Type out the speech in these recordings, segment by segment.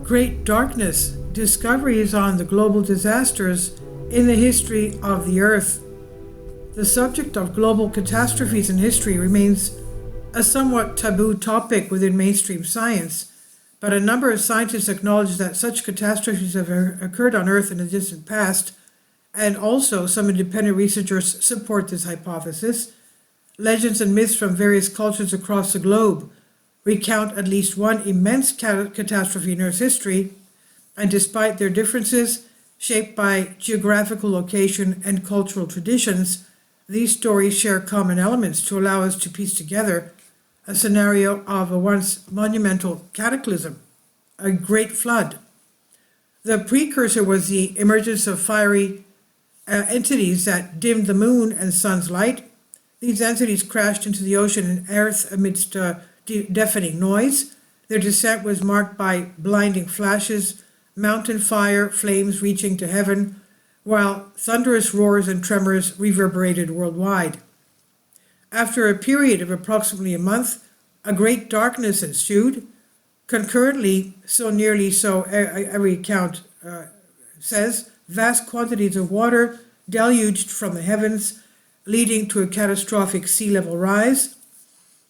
Great Darkness, Discoveries on the Global Disasters in the History of the Earth. The subject of global catastrophes in history remains a somewhat taboo topic within mainstream science, but a number of scientists acknowledge that such catastrophes have occurred on Earth in the distant past, and also some independent researchers support this hypothesis. Legends and myths from various cultures across the globe recount at least one immense catastrophe in Earth's history, and despite their differences, shaped by geographical location and cultural traditions, these stories share common elements to allow us to piece together a scenario of a once monumental cataclysm, a great flood. The precursor was the emergence of fiery entities that dimmed the moon and sun's light. These entities crashed into the ocean and earth amidst deafening noise. Their descent was marked by blinding flashes, mountain fire, flames reaching to heaven, while thunderous roars and tremors reverberated worldwide. After a period of approximately a month, a great darkness ensued. Concurrently, every account says, vast quantities of water deluged from the heavens, leading to a catastrophic sea level rise.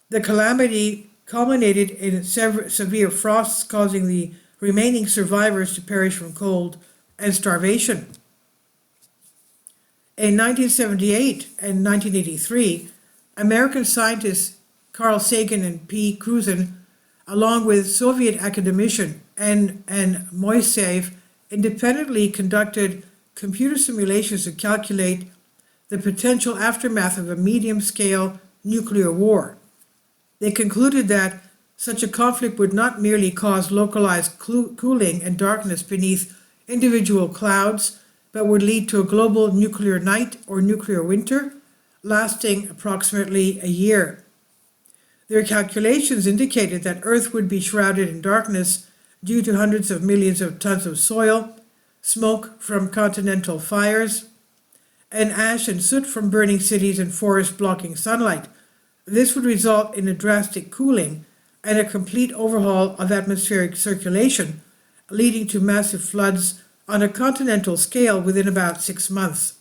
The calamity culminated in severe frosts, causing the remaining survivors to perish from cold and starvation. In 1978 and 1983, American scientists Carl Sagan and P. Cruzan, along with Soviet academician N. Moiseev, independently conducted computer simulations to calculate the potential aftermath of a medium-scale nuclear war. They concluded that such a conflict would not merely cause localized cooling and darkness beneath individual clouds, but would lead to a global nuclear night or nuclear winter, lasting approximately a year. Their calculations indicated that Earth would be shrouded in darkness due to hundreds of millions of tons of soil, smoke from continental fires, and ash and soot from burning cities and forests blocking sunlight. This would result in a drastic cooling and a complete overhaul of atmospheric circulation, leading to massive floods on a continental scale within about 6 months.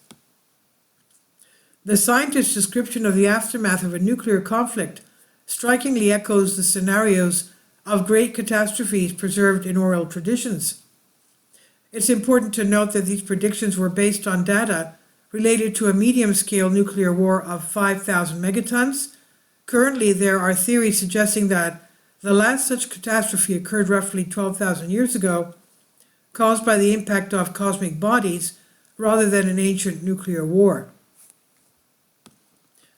The scientist's description of the aftermath of a nuclear conflict strikingly echoes the scenarios of great catastrophes preserved in oral traditions. It's important to note that these predictions were based on data related to a medium-scale nuclear war of 5,000 megatons. Currently, there are theories suggesting that the last such catastrophe occurred roughly 12,000 years ago, caused by the impact of cosmic bodies rather than an ancient nuclear war.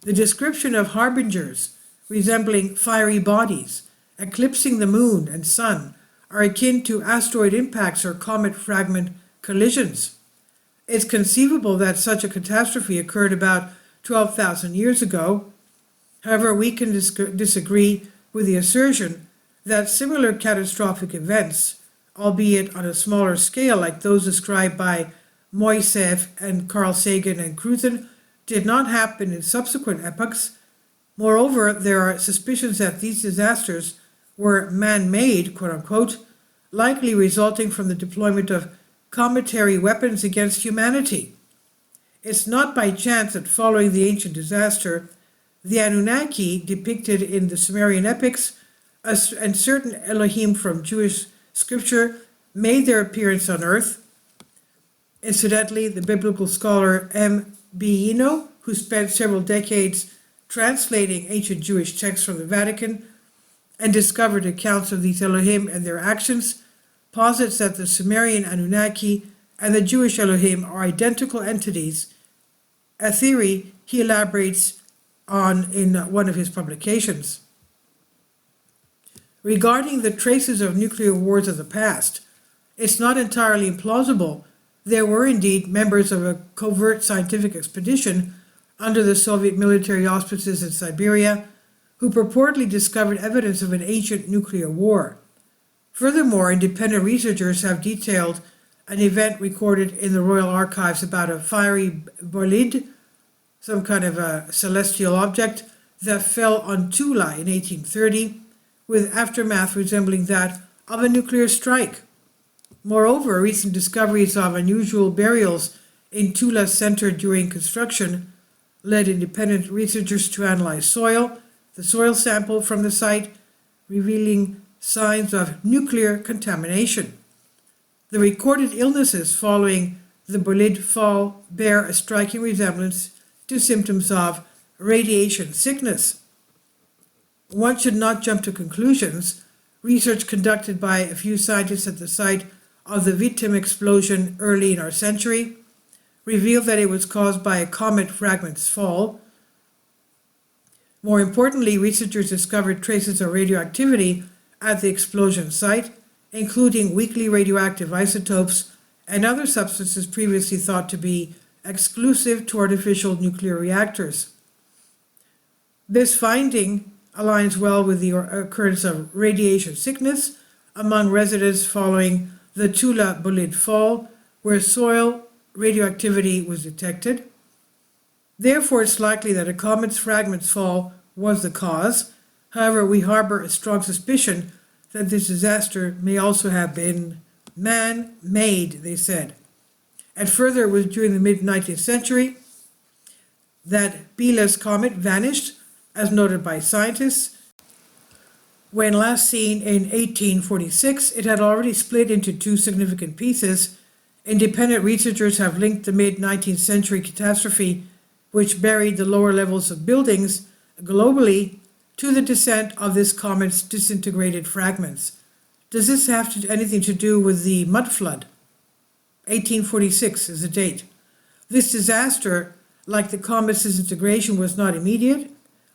The description of harbingers resembling fiery bodies, eclipsing the moon and sun, are akin to asteroid impacts or comet fragment collisions. It's conceivable that such a catastrophe occurred about 12,000 years ago. However, we can disagree with the assertion that similar catastrophic events, albeit on a smaller scale like those described by Moiseev and Carl Sagan and Cruzan, did not happen in subsequent epochs. Moreover, there are suspicions that these disasters were man-made, quote-unquote, likely resulting from the deployment of cometary weapons against humanity. It's not by chance that following the ancient disaster, the Anunnaki, depicted in the Sumerian epics, and certain Elohim from Jewish scripture, made their appearance on Earth. Incidentally, the biblical scholar M. B. Eno, who spent several decades translating ancient Jewish texts from the Vatican and discovered accounts of these Elohim and their actions, posits that the Sumerian Anunnaki and the Jewish Elohim are identical entities, a theory he elaborates on in one of his publications. Regarding the traces of nuclear wars of the past, it's not entirely implausible. There were indeed members of a covert scientific expedition under the Soviet military auspices in Siberia who purportedly discovered evidence of an ancient nuclear war. Furthermore, independent researchers have detailed an event recorded in the Royal Archives about a fiery bolide, some kind of a celestial object, that fell on Tula in 1830, with aftermath resembling that of a nuclear strike. Moreover, recent discoveries of unusual burials in Tula Center during construction led independent researchers to analyze the soil sample from the site, revealing signs of nuclear contamination. The recorded illnesses following the bolide fall bear a striking resemblance to symptoms of radiation sickness. One should not jump to conclusions. Research conducted by a few scientists at the site of the Vitim explosion early in our century revealed that it was caused by a comet fragment's fall. More importantly, researchers discovered traces of radioactivity at the explosion site, including weakly radioactive isotopes and other substances previously thought to be exclusive to artificial nuclear reactors. This finding aligns well with the occurrence of radiation sickness among residents following the Tula bolide fall, where soil radioactivity was detected. Therefore, it's likely that a comet's fragment's fall was the cause. However, we harbor a strong suspicion that this disaster may also have been man-made, they said. And further, it was during the mid-19th century that Biela's comet vanished, as noted by scientists. When last seen in 1846, it had already split into two significant pieces. Independent researchers have linked the mid-19th century catastrophe, which buried the lower levels of buildings globally, to the descent of this comet's disintegrated fragments. Does this have anything to do with the mud flood? 1846 is the date. This disaster, like the comet's disintegration, was not immediate.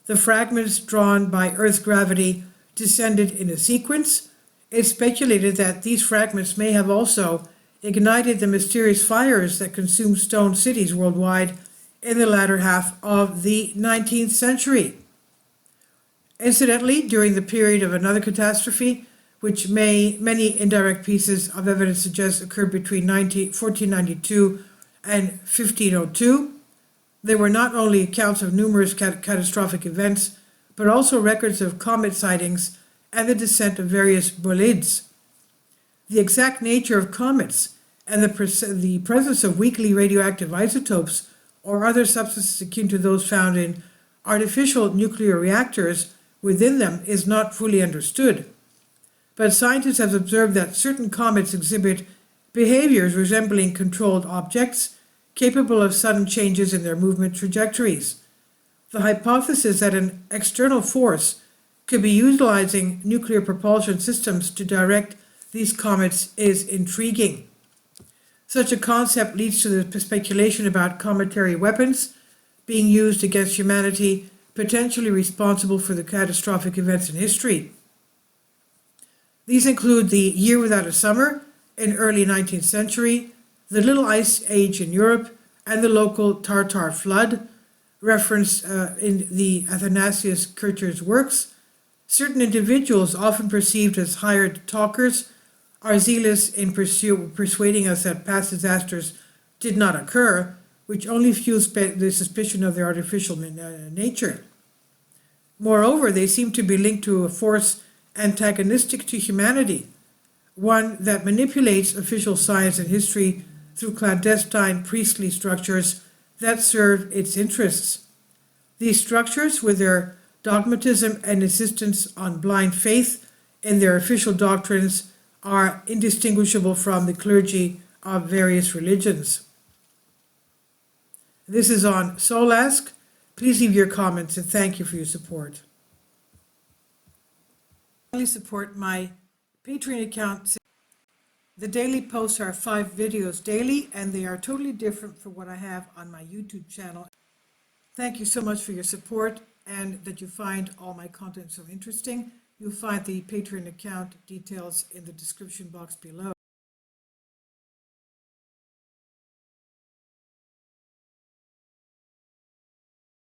The fragments drawn by Earth's gravity descended in a sequence. It's speculated that these fragments may have also ignited the mysterious fires that consumed stone cities worldwide in the latter half of the 19th century. Incidentally, during the period of another catastrophe, which many indirect pieces of evidence suggest occurred between 1492 and 1502, there were not only accounts of numerous catastrophic events, but also records of comet sightings and the descent of various bolides. The exact nature of comets and the presence of weakly radioactive isotopes or other substances akin to those found in artificial nuclear reactors within them is not fully understood. But scientists have observed that certain comets exhibit behaviors resembling controlled objects, capable of sudden changes in their movement trajectories. The hypothesis that an external force could be utilizing nuclear propulsion systems to direct these comets is intriguing. Such a concept leads to the speculation about cometary weapons being used against humanity, potentially responsible for the catastrophic events in history. These include the Year Without a Summer in early 19th century, the Little Ice Age in Europe, and the local Tartar flood, referenced in the Athanasius Kircher's works. Certain individuals, often perceived as hired talkers, are zealous in persuading us that past disasters did not occur, which only fuels the suspicion of their artificial nature. Moreover, they seem to be linked to a force antagonistic to humanity, one that manipulates official science and history through clandestine priestly structures that serve its interests. These structures, with their dogmatism and insistence on blind faith in their official doctrines, are indistinguishable from the clergy of various religions. This is on Soul Ask. Please leave your comments and thank you for your support. Please support my Patreon account. The daily posts are 5 videos daily, and they are totally different from what I have on my YouTube channel. Thank you so much for your support and that you find all my content so interesting. You'll find the Patreon account details in the description box below.